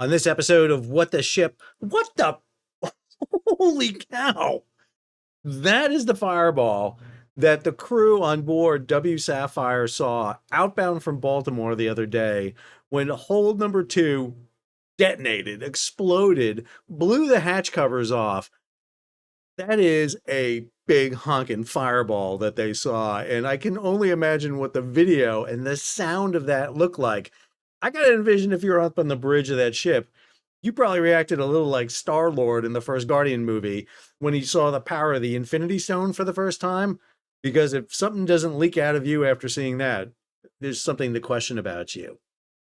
On this episode of What the Ship, what the holy cow? That is the fireball that the crew on board W Sapphire saw outbound from Baltimore the other day when hold number 2 detonated, exploded, blew the hatch covers off. That is a big honking fireball that they saw, and I can only imagine what the video and the sound of that looked like. I gotta envision if you're up on the bridge of that ship, you probably reacted a little like Star-Lord in the first Guardian movie when he saw the power of the Infinity Stone for the first time. Because if something doesn't leak out of you after seeing that, there's something to question about you.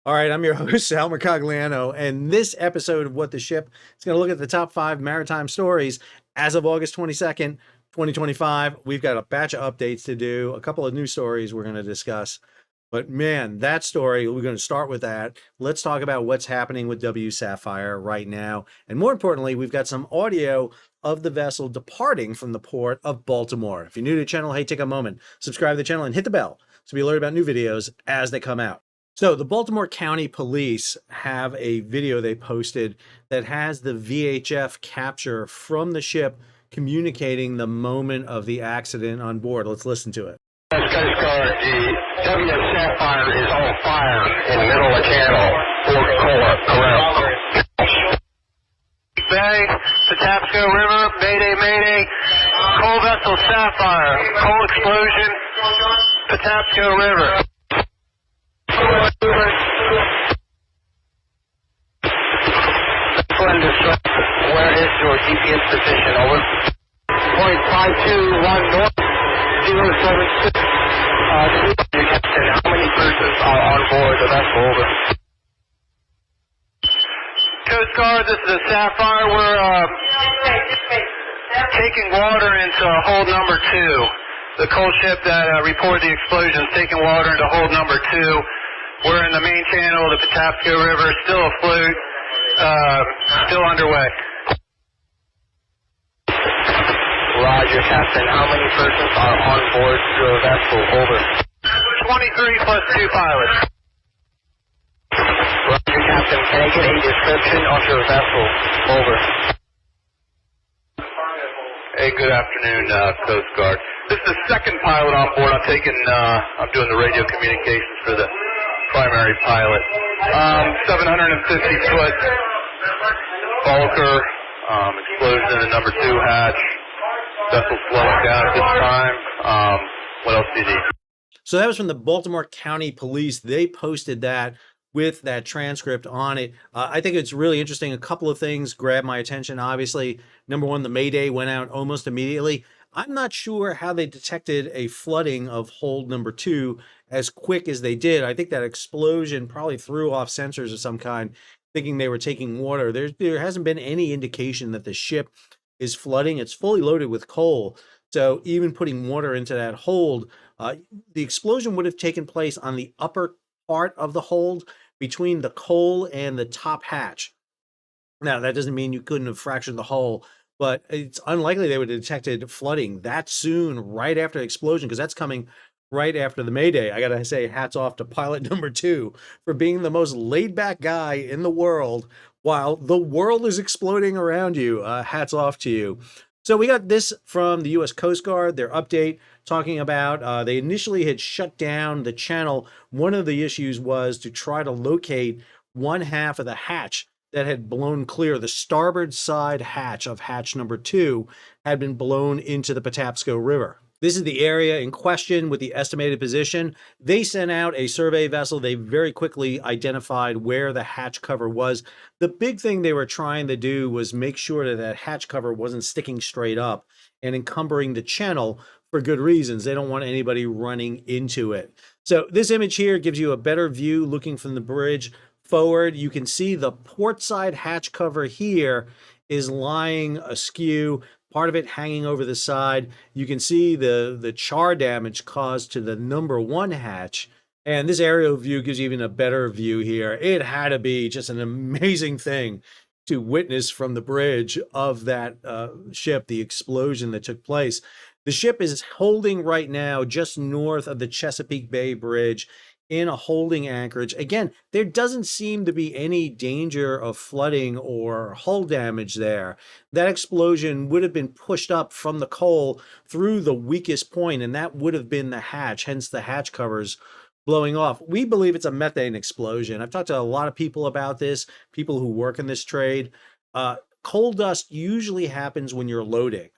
All right, I'm your host, Sal Mercogliano, and this episode of What the Ship is going to look at the top 5 maritime stories as of August 22nd, 2025. We've got a batch of updates to do, a couple of new stories we're going to discuss. But man, that story, we're going to start with that. Let's talk about what's happening with W Sapphire right now. And more importantly, we've got some audio of the vessel departing from the port of Baltimore. If you're new to the channel, hey, take a moment, subscribe to the channel and hit the bell to be alerted about new videos as they come out. So the Baltimore County Police have a video they posted that has the VHF capture from the ship communicating the moment of the accident on board. Let's listen to it. Coast Guard, the W Sapphire is on fire in the middle of the channel. Port correct. Bay, Patapsco River, Mayday, Mayday. Coal vessel Sapphire, coal explosion, Patapsco River. Where is your GPS position? Over. Point 521 north. 076. Captain, how many persons are on board the vessel? Over. Coast Guard, this is a Sapphire. We're taking water into hold number 2. The coal ship that reported the explosion is taking water into hold number 2. We're in the main channel of the Patapsco River, still afloat, still underway. Roger, Captain. How many persons are on board your vessel? Over. 23 plus 2 pilots. Roger, Captain. Can I get a description of your vessel? Over. Hey, good afternoon, Coast Guard. This is the second pilot on board. I'm doing the radio communications for the primary pilot. 750 foot bulker, explosion in the number 2 hatch. Vessel slowing down at this time. What else do you need? So that was from the Baltimore County Police. They posted that with that transcript on it. I think it's really interesting. A couple of things grabbed my attention. Obviously, number one, the Mayday went out almost immediately. I'm not sure how they detected a flooding of hold number 2 as quick as they did. I think that explosion probably threw off sensors of some kind, thinking they were taking water. There hasn't been any indication that the ship is flooding. It's fully loaded with coal. So even putting water into that hold, the explosion would have taken place on the upper part of the hold between the coal and the top hatch. Now, that doesn't mean you couldn't have fractured the hull, but it's unlikely they would have detected flooding that soon right after the explosion, because that's coming right after the Mayday. I got to say, hats off to pilot number 2 for being the most laid back guy in the world while the world is exploding around you. Hats off to you. So we got this from the U.S. Coast Guard, their update talking about they initially had shut down the channel. One of the issues was to try to locate one half of the hatch that had blown clear. The starboard side hatch of hatch number 2 had been blown into the Patapsco River. This is the area in question with the estimated position. They sent out a survey vessel. They very quickly identified where the hatch cover was. The big thing they were trying to do was make sure that that hatch cover wasn't sticking straight up and encumbering the channel for good reasons. They don't want anybody running into it. So this image here gives you a better view looking from the bridge forward. You can see the port side hatch cover here is lying askew, part of it hanging over the side. You can see the char damage caused to the number 1 hatch. And this aerial view gives you even a better view here. It had to be just an amazing thing to witness from the bridge of that ship, the explosion that took place. The ship is holding right now just north of the Chesapeake Bay Bridge in a holding anchorage. Again, there doesn't seem to be any danger of flooding or hull damage there. That explosion would have been pushed up from the coal through the weakest point, and that would have been the hatch, hence the hatch covers blowing off. We believe it's a methane explosion. I've talked to a lot of people about this, people who work in this trade. Coal dust usually happens when you're loading.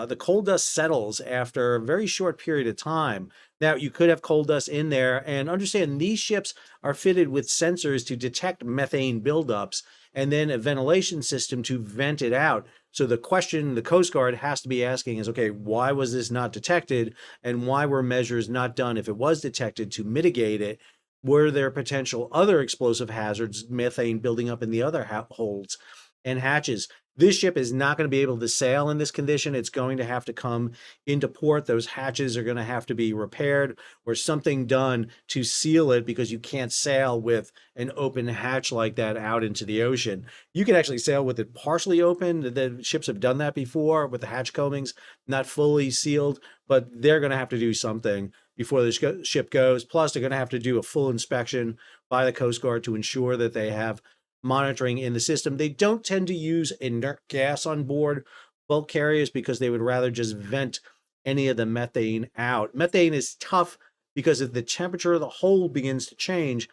The coal dust settles after a very short period of time. Now, you could have coal dust in there, and understand these ships are fitted with sensors to detect methane buildups and then a ventilation system to vent it out. So the question the Coast Guard has to be asking is, okay, why was this not detected, and why were measures not done if it was detected to mitigate it? Were there potential other explosive hazards, methane building up in the other holds and hatches? This ship is not going to be able to sail in this condition. It's going to have to come into port. Those hatches are going to have to be repaired or something done to seal it, because you can't sail with an open hatch like that out into the ocean. You can actually sail with it partially open. The ships have done that before with the hatch combings, not fully sealed, but they're going to have to do something before the ship goes. Plus, they're going to have to do a full inspection by the Coast Guard to ensure that they have monitoring in the system. They don't tend to use inert gas on board bulk carriers because they would rather just vent any of the methane out. Methane is tough because if the temperature of the hold begins to change,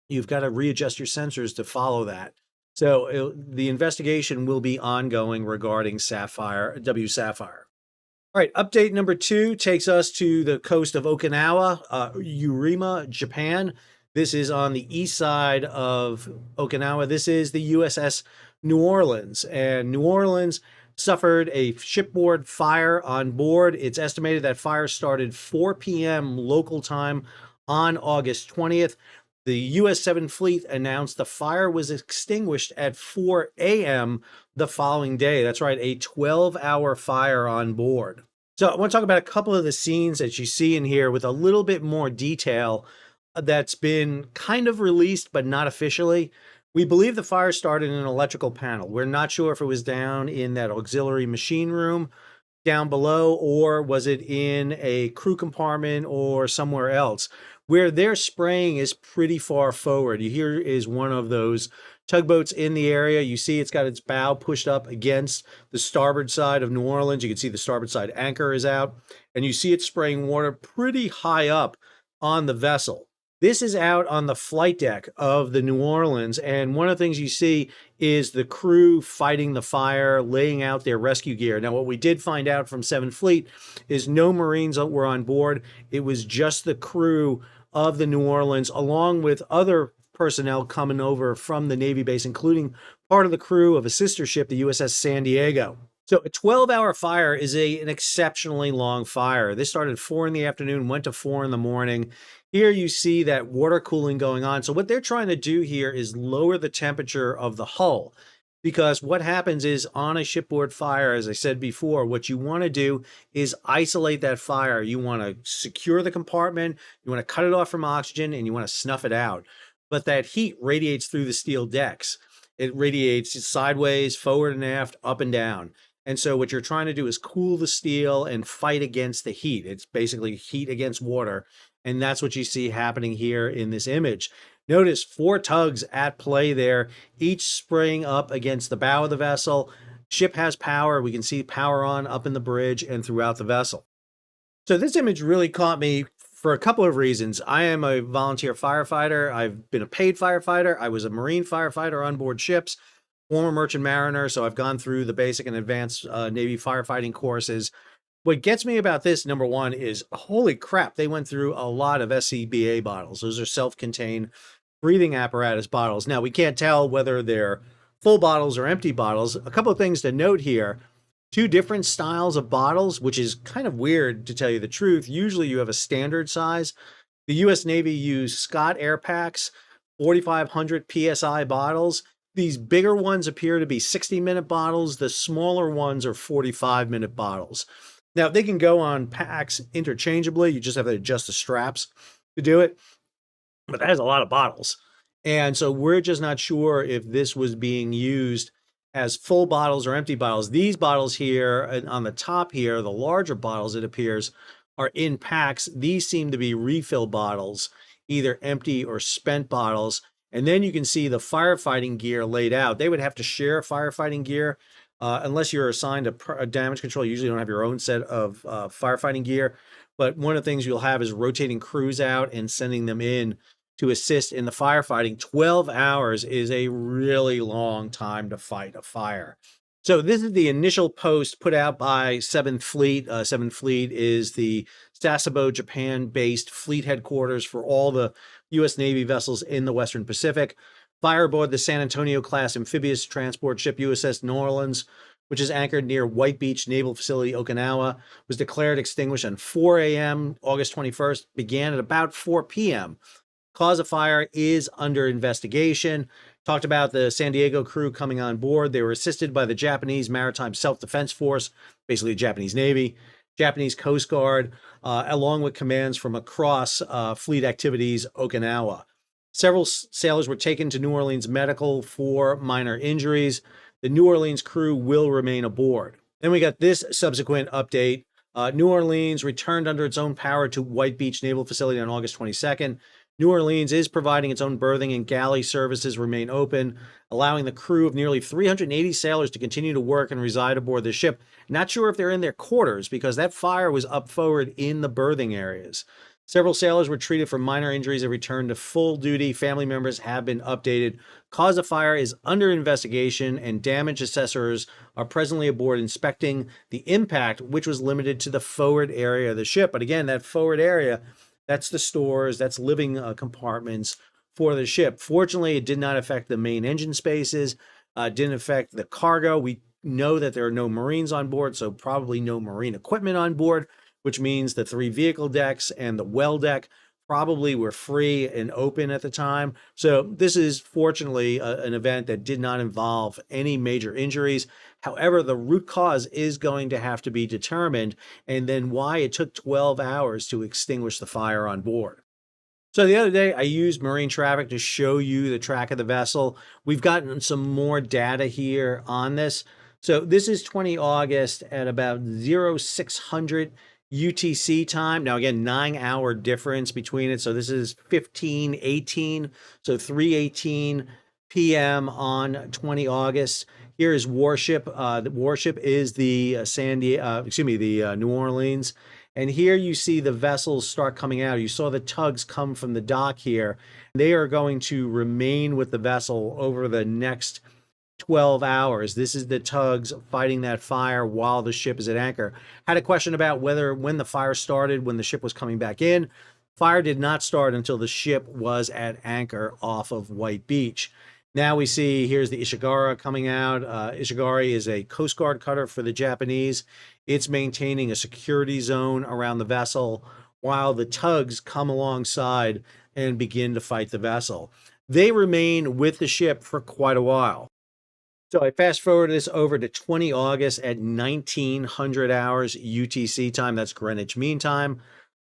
you've got to readjust your sensors to follow that. So the investigation will be ongoing regarding W Sapphire. All right, update number 2 takes us to the coast of Okinawa, Urima, Japan. This is on the east side of Okinawa. This is the USS New Orleans, and New Orleans suffered a shipboard fire on board. It's estimated that fire started 4 p.m. local time on August 20th. The U.S. 7th Fleet announced the fire was extinguished at 4 a.m. the following day. That's right, a 12-hour fire on board. So I want to talk about a couple of the scenes that you see in here with a little bit more detail that's been kind of released, but not officially. We believe the fire started in an electrical panel. We're not sure if it was down in that auxiliary machine room down below, or was it in a crew compartment or somewhere else. Where they're spraying is pretty far forward. Here is one of those tugboats in the area. You see it's got its bow pushed up against the starboard side of New Orleans. You can see the starboard side anchor is out, and you see it spraying water pretty high up on the vessel. This is out on the flight deck of the New Orleans, and one of the things you see is the crew fighting the fire, laying out their rescue gear. Now, what we did find out from 7th Fleet is no Marines were on board. It was just the crew of the New Orleans, along with other personnel coming over from the Navy base, including part of the crew of a sister ship, the USS San Diego. So a 12-hour fire is an exceptionally long fire. This started at 4 in the afternoon, went to 4 in the morning. Here you see that water cooling going on. So what they're trying to do here is lower the temperature of the hull, because what happens is on a shipboard fire, as I said before, what you want to do is isolate that fire. You want to secure the compartment, you want to cut it off from oxygen, and you want to snuff it out. But that heat radiates through the steel decks. It radiates sideways, forward and aft, up and down. And so what you're trying to do is cool the steel and fight against the heat. It's basically heat against water. And that's what you see happening here in this image. Notice 4 tugs at play there, each spraying up against the bow of the vessel. Ship has power. We can see power on up in the bridge and throughout the vessel. So this image really caught me for a couple of reasons. I am a volunteer firefighter. I've been a paid firefighter. I was a Marine firefighter on board ships, former merchant mariner, so I've gone through the basic and advanced Navy firefighting courses. What gets me about this, number one, is holy crap, they went through a lot of SCBA bottles. Those are self-contained breathing apparatus bottles. Now, we can't tell whether they're full bottles or empty bottles. A couple of things to note here. 2 different styles of bottles, which is kind of weird to tell you the truth. Usually you have a standard size. The U.S. Navy used Scott Air Packs 4,500 PSI bottles. These bigger ones appear to be 60-minute bottles. The smaller ones are 45-minute bottles. Now, they can go on packs interchangeably. You just have to adjust the straps to do it. But that is a lot of bottles. And so we're just not sure if this was being used as full bottles or empty bottles. These bottles here, and on the top here, the larger bottles, it appears, are in packs. These seem to be refill bottles either empty or spent bottles. And then you can see the firefighting gear laid out. They would have to share firefighting gear unless you're assigned a damage control. You usually don't have your own set of firefighting gear. But one of the things you'll have is rotating crews out and sending them in to assist in the firefighting. 12 hours is a really long time to fight a fire. So this is the initial post put out by 7th Fleet. 7th Fleet is the Sasebo, Japan-based fleet headquarters for all the U.S. Navy vessels in the Western Pacific. Fire aboard the San Antonio-class amphibious transport ship USS New Orleans, which is anchored near White Beach Naval Facility, Okinawa, was declared extinguished on 4 a.m. August 21st, began at about 4 p.m. Cause of fire is under investigation. Talked about the San Diego crew coming on board. They were assisted by the Japanese Maritime Self-Defense Force, basically the Japanese Navy, Japanese Coast Guard, along with commands from across Fleet Activities Okinawa. Several sailors were taken to New Orleans Medical for minor injuries. The New Orleans crew will remain aboard. Then we got this subsequent update. New Orleans returned under its own power to White Beach Naval Facility on August 22nd. New Orleans is providing its own berthing and galley services remain open, allowing the crew of nearly 380 sailors to continue to work and reside aboard the ship. Not sure if they're in their quarters because that fire was up forward in the berthing areas. Several sailors were treated for minor injuries and returned to full duty. Family members have been updated. Cause of fire is under investigation and damage assessors are presently aboard inspecting the impact, which was limited to the forward area of the ship. But again, that forward area, that's the stores, that's living compartments for the ship. Fortunately, it did not affect the main engine spaces, didn't affect the cargo. We know that there are no Marines on board, so probably no Marine equipment on board, which means the 3 vehicle decks and the well deck probably were free and open at the time. So this is fortunately an event that did not involve any major injuries. However, the root cause is going to have to be determined, and then why it took 12 hours to extinguish the fire on board. So the other day, I used Marine Traffic to show you the track of the vessel. We've gotten some more data here on this. So this is 20 August at about 0600 UTC time. Now, again, 9-hour difference between it. So this is 15:18, so 3:18 p.m. on 20 August. Here is warship. The warship is the New Orleans. And here you see the vessels start coming out. You saw the tugs come from the dock here. They are going to remain with the vessel over the next 12 hours. This is the tugs fighting that fire while the ship is at anchor. Had a question about when the fire started, when the ship was coming back in. Fire did not start until the ship was at anchor off of White Beach. Now we see here's the Ishigara coming out. Ishigari is a Coast Guard cutter for the Japanese. It's maintaining a security zone around the vessel while the tugs come alongside and begin to fight the vessel. They remain with the ship for quite a while. So I fast forward this over to 20 August at 1900 hours UTC time. That's Greenwich Mean Time.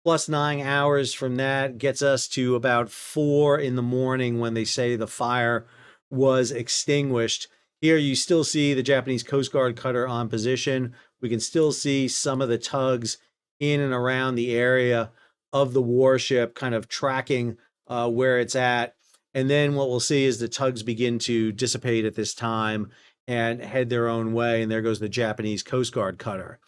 Plus 9 hours from that gets us to about 4 in the morning when they say the fire was extinguished. Here you still see the Japanese Coast Guard cutter on position. We can still see some of the tugs in and around the area of the warship kind of tracking where it's at. And then what we'll see is the tugs begin to dissipate at this time and head their own way. And there goes the Japanese Coast Guard cutter.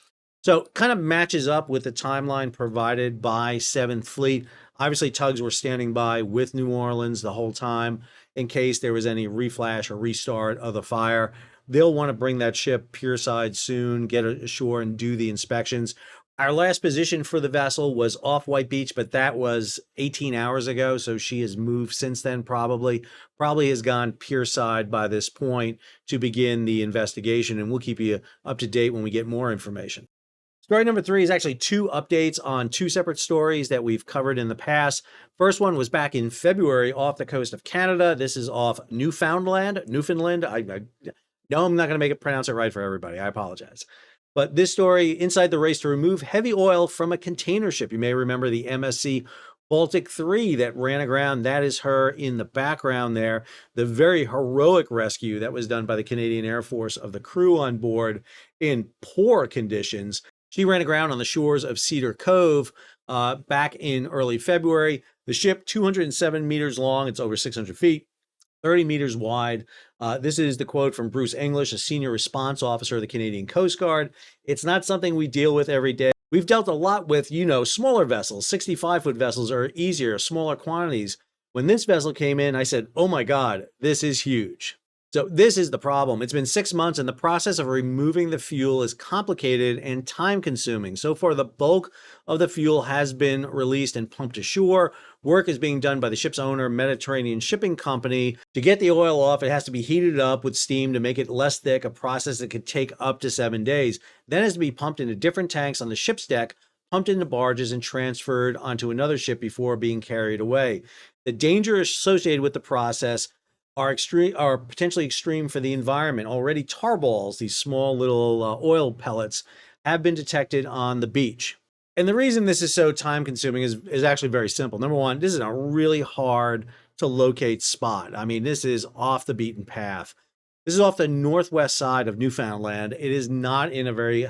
So kind of matches up with the timeline provided by 7th Fleet. Obviously, tugs were standing by with New Orleans the whole time in case there was any reflash or restart of the fire. They'll want to bring that ship pierside soon, get ashore and do the inspections. Our last position for the vessel was off White Beach, but that was 18 hours ago, so she has moved since then probably has gone pierside by this point to begin the investigation, and we'll keep you up to date when we get more information. Story number 3 is actually 2 updates on 2 separate stories that we've covered in the past. First one was back in February off the coast of Canada. This is off Newfoundland. I know I'm not going to make it pronounce it right for everybody. I apologize. But this story, inside the race to remove heavy oil from a container ship. You may remember the MSC Baltic III that ran aground. That is her in the background there. The very heroic rescue that was done by the Canadian Air Force of the crew on board in poor conditions. She ran aground on the shores of Cedar Cove back in early February. The ship, 207 meters long, it's over 600 feet, 30 meters wide. This is the quote from Bruce English, a senior response officer of the Canadian Coast Guard. It's not something we deal with every day. We've dealt a lot with, smaller vessels. 65-foot vessels are easier, smaller quantities. When this vessel came in, I said, oh my God, this is huge. So this is the problem. It's been 6 months and the process of removing the fuel is complicated and time consuming. So far, the bulk of the fuel has been released and pumped ashore. Work is being done by the ship's owner, Mediterranean Shipping Company. To get the oil off, it has to be heated up with steam to make it less thick, a process that could take up to 7 days. Then it has to be pumped into different tanks on the ship's deck, pumped into barges and transferred onto another ship before being carried away. The dangers associated with the process are potentially extreme for the environment. Already tar balls, these small little oil pellets, have been detected on the beach. And the reason this is so time consuming is actually very simple. Number one, this is a really hard to locate spot. I mean, this is off the beaten path. This is off the northwest side of Newfoundland. It is not in a very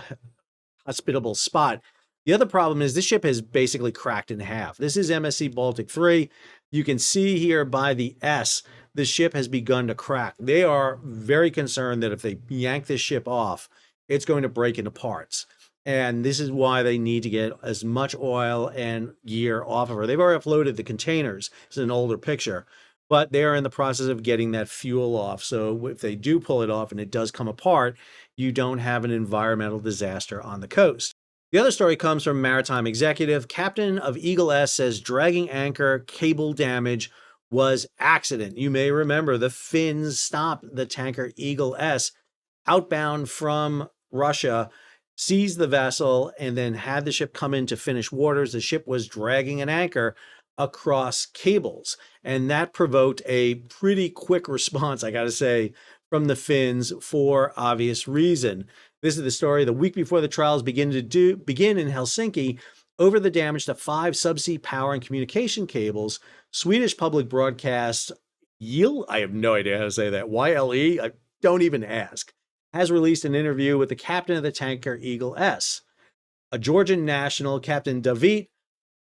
hospitable spot. The other problem is this ship has basically cracked in half. This is MSC Baltic III. You can see here by the S, the ship has begun to crack. They are very concerned that if they yank this ship off, it's going to break into parts. And this is why they need to get as much oil and gear off of her. They've already offloaded the containers. It's an older picture, but they are in the process of getting that fuel off. So if they do pull it off and it does come apart, you don't have an environmental disaster on the coast. The other story comes from Maritime Executive. Captain of Eagle S says dragging anchor, cable damage was accident. You may remember the Finns stopped the tanker Eagle S outbound from Russia, seized the vessel, and then had the ship come into Finnish waters. The ship was dragging an anchor across cables, and that provoked a pretty quick response, I got to say, from the Finns for obvious reason. This is the story. The week before the trials begin in Helsinki, over the damage to 5 subsea power and communication cables, Swedish public broadcast YLE, I have no idea how to say that, YLE, I don't even ask, has released an interview with the captain of the tanker Eagle S. A Georgian national, Captain David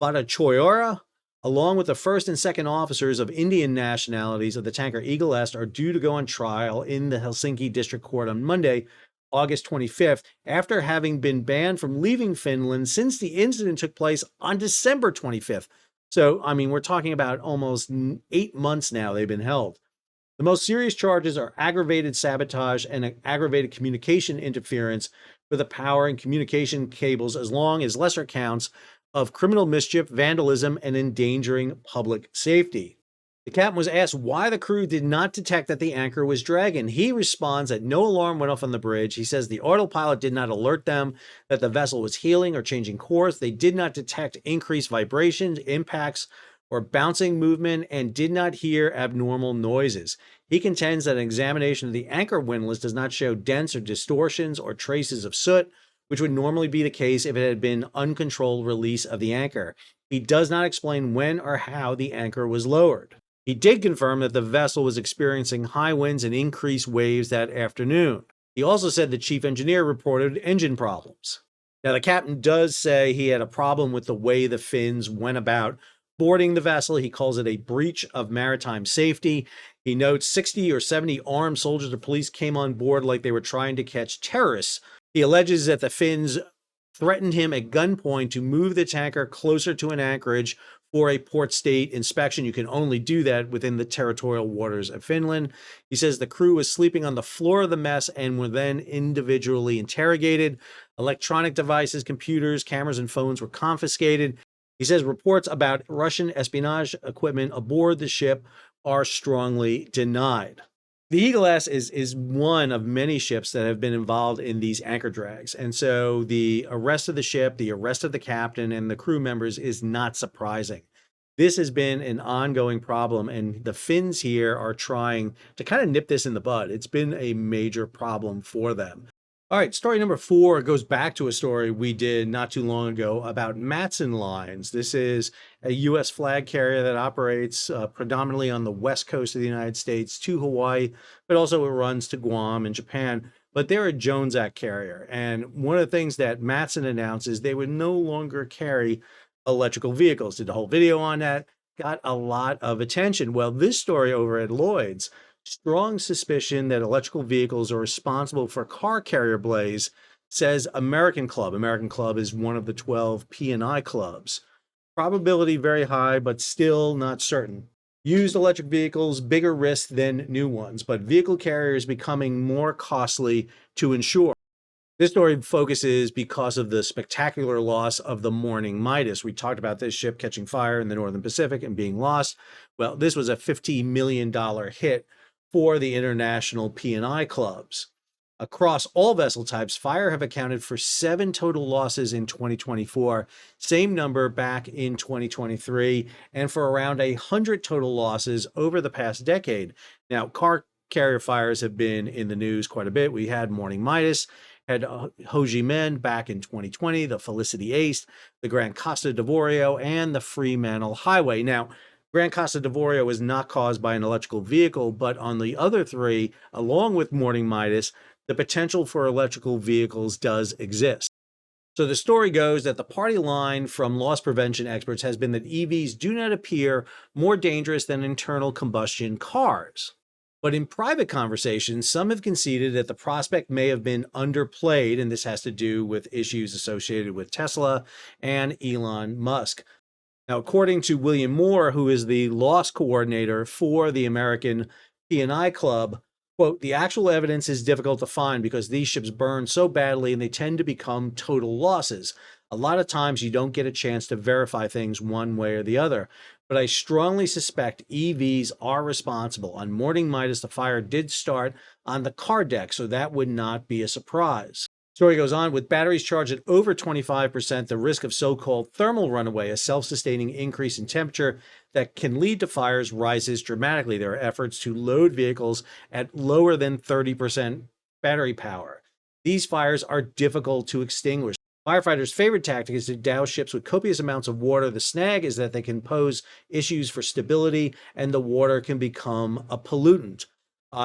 Bhattacharya, along with the first and second officers of Indian nationalities of the tanker Eagle S, are due to go on trial in the Helsinki District Court on Monday, August 25th, after having been banned from leaving Finland since the incident took place on December 25th. So, I mean, we're talking about almost 8 months now they've been held. The most serious charges are aggravated sabotage and aggravated communication interference with the power and communication cables, as long as lesser counts of criminal mischief, vandalism, and endangering public safety. The captain was asked why the crew did not detect that the anchor was dragging. He responds that no alarm went off on the bridge. He says the autopilot did not alert them that the vessel was heeling or changing course. They did not detect increased vibrations, impacts, or bouncing movement, and did not hear abnormal noises. He contends that an examination of the anchor windlass does not show dents or distortions or traces of soot, which would normally be the case if it had been uncontrolled release of the anchor. He does not explain when or how the anchor was lowered. He did confirm that the vessel was experiencing high winds and increased waves that afternoon. He also said the chief engineer reported engine problems. Now, the captain does say he had a problem with the way the Finns went about boarding the vessel. He calls it a breach of maritime safety. He notes 60 or 70 armed soldiers or police came on board like they were trying to catch terrorists. He alleges that the Finns threatened him at gunpoint to move the tanker closer to an anchorage for a port state inspection. You can only do that within the territorial waters of Finland. He says the crew was sleeping on the floor of the mess and were then individually interrogated. Electronic devices, computers, cameras, and phones were confiscated. He says reports about Russian espionage equipment aboard the ship are strongly denied. The Eagle S is one of many ships that have been involved in these anchor drags. And so the arrest of the ship, the arrest of the captain and the crew members is not surprising. This has been an ongoing problem, and the Finns here are trying to kind of nip this in the bud. It's been a major problem for them. All right, story number 4 goes back to a story we did not too long ago about Matson Lines. This is a U.S. flag carrier that operates predominantly on the west coast of the United States to Hawaii, but also it runs to Guam and Japan. But they're a Jones Act carrier. And one of the things that Matson announced is they would no longer carry electrical vehicles. Did a whole video on that. got a lot of attention. Well, this story over at Lloyd's, strong suspicion that electrical vehicles are responsible for car carrier blaze, says American Club. American Club is one of the 12 P&I clubs. Probability very high, but still not certain. Used electric vehicles, bigger risk than new ones, but vehicle carriers becoming more costly to insure. This story focuses because of the spectacular loss of the Morning Midas. We talked about this ship catching fire in the Northern Pacific and being lost. Well, this was a $50 million hit for the international P&I clubs. Across all vessel types, fire have accounted for 7 total losses in 2024, same number back in 2023, and for around 100 total losses over the past decade. Now, car carrier fires have been in the news quite a bit. We had Morning Midas, had Ho Chi Minh back in 2020, the Felicity Ace, the Grand Costa d'Avorio, and the Fremantle Highway. Now, Grand Costa d'Avorio was not caused by an electrical vehicle, but on the other 3, along with Morning Midas, the potential for electrical vehicles does exist. So the story goes that the party line from loss prevention experts has been that EVs do not appear more dangerous than internal combustion cars. But in private conversations, some have conceded that the prospect may have been underplayed, and this has to do with issues associated with Tesla and Elon Musk. Now, according to William Moore, who is the loss coordinator for the American P&I Club, quote, the actual evidence is difficult to find because these ships burn so badly and they tend to become total losses. A lot of times you don't get a chance to verify things one way or the other. But I strongly suspect EVs are responsible. On Morning Midas, the fire did start on the car deck, so that would not be a surprise. Story goes on, with batteries charged at over 25%, the risk of so-called thermal runaway, a self-sustaining increase in temperature that can lead to fires, rises dramatically. There are efforts to load vehicles at lower than 30% battery power. These fires are difficult to extinguish. Firefighters' favorite tactic is to douse ships with copious amounts of water. The snag is that they can pose issues for stability and the water can become a pollutant.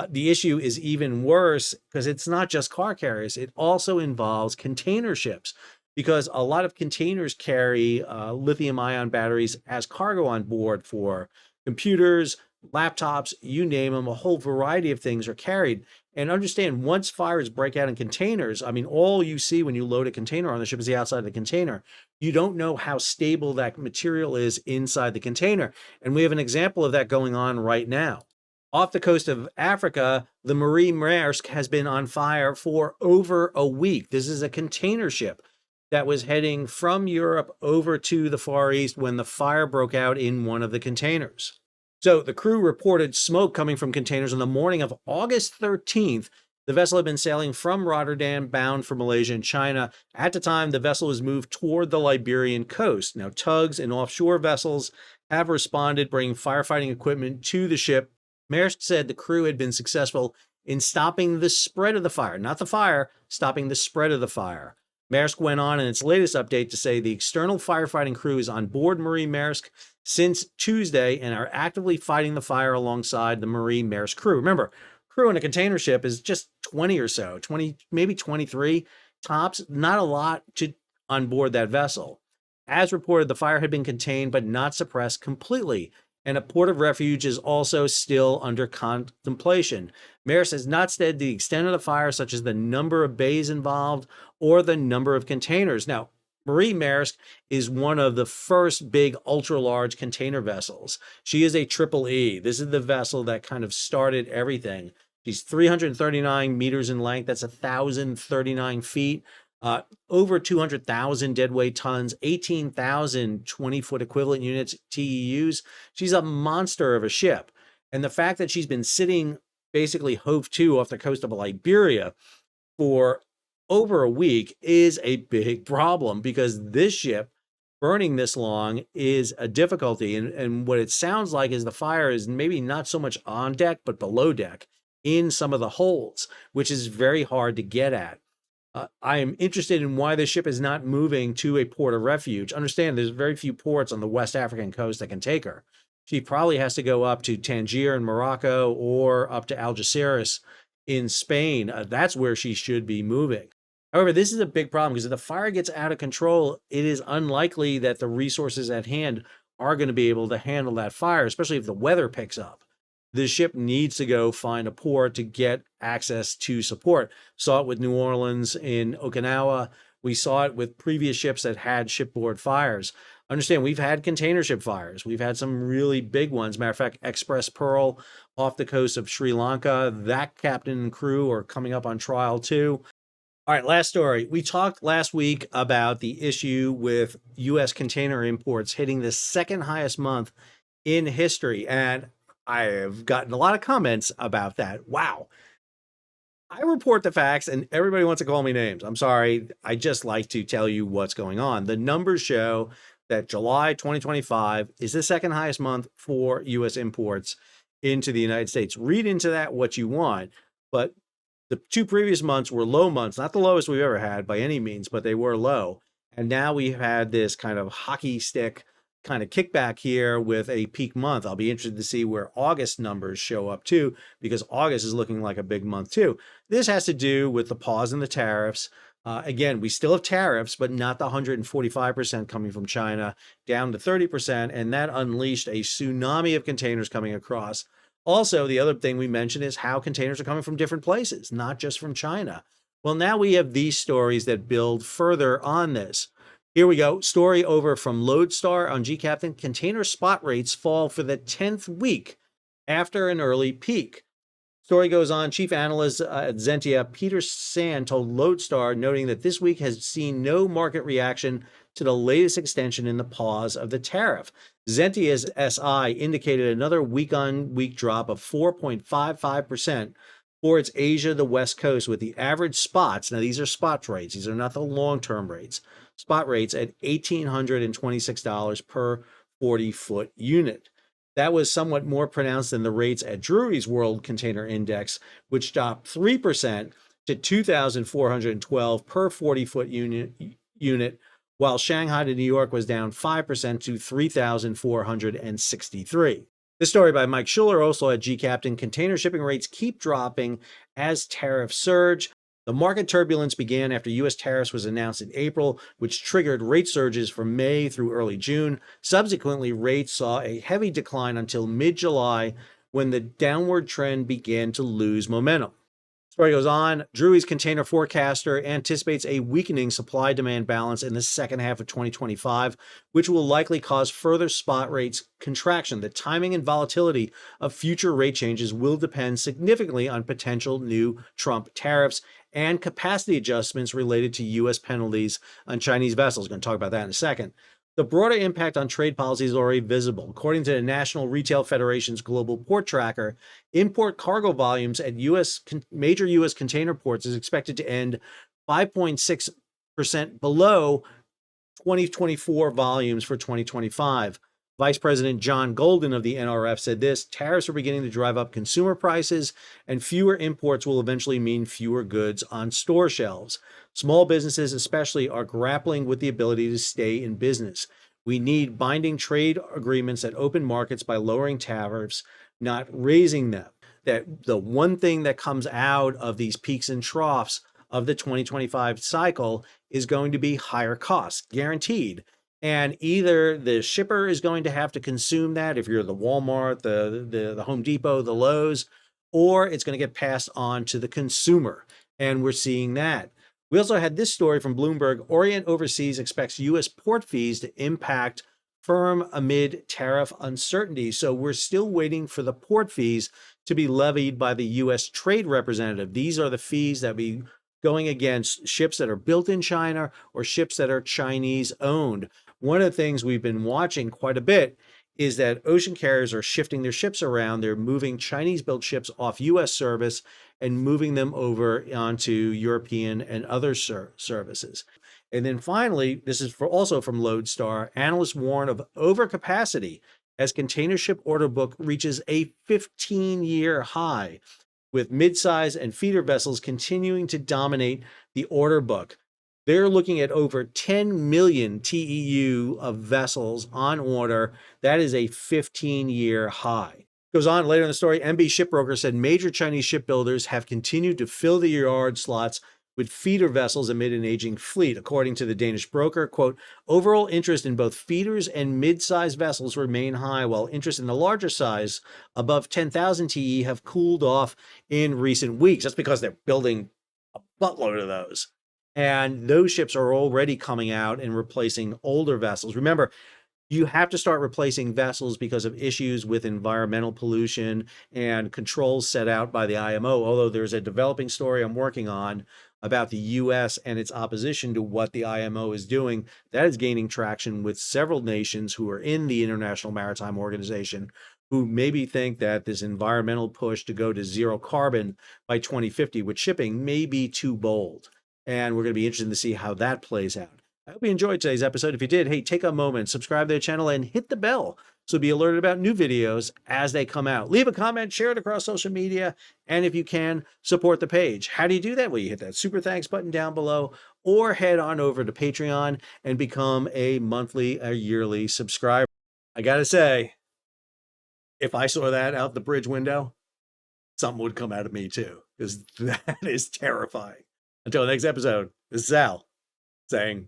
The issue is even worse because it's not just car carriers. It also involves container ships because a lot of containers carry lithium-ion batteries as cargo on board for computers, laptops, you name them, a whole variety of things are carried. And understand, once fires break out in containers, I mean, all you see when you load a container on the ship is the outside of the container. You don't know how stable that material is inside the container. And we have an example of that going on right now. Off the coast of Africa, the mermAId has been on fire for over a week. This is a container ship that was heading from Europe over to the Far East when the fire broke out in one of the containers. So the crew reported smoke coming from containers on the morning of August 13th. The vessel had been sailing from Rotterdam bound for Malaysia and China. At the time, the vessel was moved toward the Liberian coast. Now, tugs and offshore vessels have responded, bringing firefighting equipment to the ship. Maersk said the crew had been successful in stopping the spread of the fire, not the fire, stopping the spread of the fire. Maersk went on in its latest update to say the external firefighting crew is on board mermAId since Tuesday and are actively fighting the fire alongside the mermAId crew. Remember, crew in a container ship is just 20 or so, 20, maybe 23 tops, not a lot on board that vessel. As reported, the fire had been contained but not suppressed completely, and a port of refuge is also still under contemplation. Maersk has not said the extent of the fire, such as the number of bays involved or the number of containers. Now, mermAId is one of the first big ultra-large container vessels. She is a triple E. This is the vessel that kind of started everything. She's 339 meters in length. That's 1,039 feet. Over 200,000 deadweight tons, 18,000 20-foot equivalent units, TEUs. She's a monster of a ship. And the fact that she's been sitting basically hove to off the coast of Liberia for over a week is a big problem because this ship burning this long is a difficulty. And what it sounds like is the fire is maybe not so much on deck, but below deck in some of the holds, which is very hard to get at. I am interested in why this ship is not moving to a port of refuge. Understand, there's very few ports on the West African coast that can take her. She probably has to go up to Tangier in Morocco or up to Algeciras in Spain. That's where she should be moving. However, this is a big problem because if the fire gets out of control, it is unlikely that the resources at hand are going to be able to handle that fire, especially if the weather picks up. The ship needs to go find a port to get access to support. Saw it with New Orleans in Okinawa. We saw it with previous ships that had shipboard fires. Understand, we've had container ship fires. We've had some really big ones. Matter of fact, Express Pearl off the coast of Sri Lanka, that captain and crew are coming up on trial too. All right, last story. We talked last week about the issue with U.S. container imports hitting the second highest month in history. And I have gotten a lot of comments about that. Wow. I report the facts and everybody wants to call me names. I'm sorry. I just like to tell you what's going on. The numbers show that July 2025 is the second highest month for U.S. imports into the United States. Read into that what you want, but the 2 previous months were low months, not the lowest we've ever had by any means, but they were low. And now we've had this kind of hockey stick kind of kickback here with a peak month. I'll be interested to see where August numbers show up too, because August is looking like a big month too. This has to do with the pause in the tariffs. Again, we still have tariffs, but not the 145% coming from China, down to 30%, and that unleashed a tsunami of containers coming across. Also, the other thing we mentioned is how containers are coming from different places, not just from China. Well, now we have these stories that build further on this. Here we go. Story over from Lodestar on GCaptain. Container spot rates fall for the 10th week after an early peak. Story goes on. Chief analyst at Zentia, Peter Sand, told Lodestar, noting that this week has seen no market reaction to the latest extension in the pause of the tariff. Zentia's SI indicated another week-on-week drop of 4.55% for its Asia, the West Coast, with the average spots. Now, these are spot rates. These are not the long-term rates. Spot rates at $1,826 per 40-foot unit. That was somewhat more pronounced than the rates at Drewry's World Container Index, which dropped 3% to $2,412 per 40-foot unit, while Shanghai to New York was down 5% to $3,463. This story by Mike Schuller, also at GCaptain. Container shipping rates keep dropping as tariffs surge. The market turbulence began after U.S. tariffs was announced in April, which triggered rate surges from May through early June. Subsequently, rates saw a heavy decline until mid-July, when the downward trend began to lose momentum. Story goes on. Drewry's container forecaster anticipates a weakening supply-demand balance in the second half of 2025, which will likely cause further spot rates contraction. The timing and volatility of future rate changes will depend significantly on potential new Trump tariffs and capacity adjustments related to U.S. penalties on Chinese vessels. Going to talk about that in a second. The broader impact on trade policy is already visible. According to the National Retail Federation's Global Port Tracker, import cargo volumes at major U.S. container ports is expected to end 5.6% below 2024 volumes for 2025. Vice President John Golden of the NRF said this: tariffs are beginning to drive up consumer prices, and fewer imports will eventually mean fewer goods on store shelves. Small businesses especially are grappling with the ability to stay in business. We need binding trade agreements that open markets by lowering tariffs, not raising them. That the one thing that comes out of these peaks and troughs of the 2025 cycle is going to be higher costs, guaranteed. And either the shipper is going to have to consume that, if you're the Walmart, the Home Depot, the Lowe's, or it's going to get passed on to the consumer. And we're seeing that. We also had this story from Bloomberg. Orient Overseas expects U.S. port fees to impact firm amid tariff uncertainty. So we're still waiting for the port fees to be levied by the U.S. Trade Representative. These are the fees that be going against ships that are built in China or ships that are Chinese owned. One of the things we've been watching quite a bit is that ocean carriers are shifting their ships around. They're moving Chinese-built ships off U.S. service and moving them over onto European and other services. And then finally, this is also from Lodestar, analysts warn of overcapacity as container ship order book reaches a 15-year high, with midsize and feeder vessels continuing to dominate the order book. They're looking at over 10 million TEU of vessels on order. That is a 15-year high. Goes on later in the story, MB Shipbroker said major Chinese shipbuilders have continued to fill the yard slots with feeder vessels amid an aging fleet. According to the Danish broker, quote, overall interest in both feeders and mid-sized vessels remain high, while interest in the larger size, above 10,000 TE, have cooled off in recent weeks. That's because they're building a buttload of those. And those ships are already coming out and replacing older vessels. Remember, you have to start replacing vessels because of issues with environmental pollution and controls set out by the IMO. Although there's a developing story I'm working on about the US and its opposition to what the IMO is doing, that is gaining traction with several nations who are in the International Maritime Organization, who maybe think that this environmental push to go to zero carbon by 2050 with shipping may be too bold. And we're going to be interested to see how that plays out. I hope you enjoyed today's episode. If you did, hey, take a moment, subscribe to the channel, and hit the bell so be alerted about new videos as they come out. Leave a comment, share it across social media, and if you can, support the page. How do you do that? Well, you hit that super thanks button down below, or head on over to Patreon and become a monthly or yearly subscriber. I gotta say, if I saw that out the bridge window, something would come out of me too, because that is terrifying. Until the next episode, this is Sal saying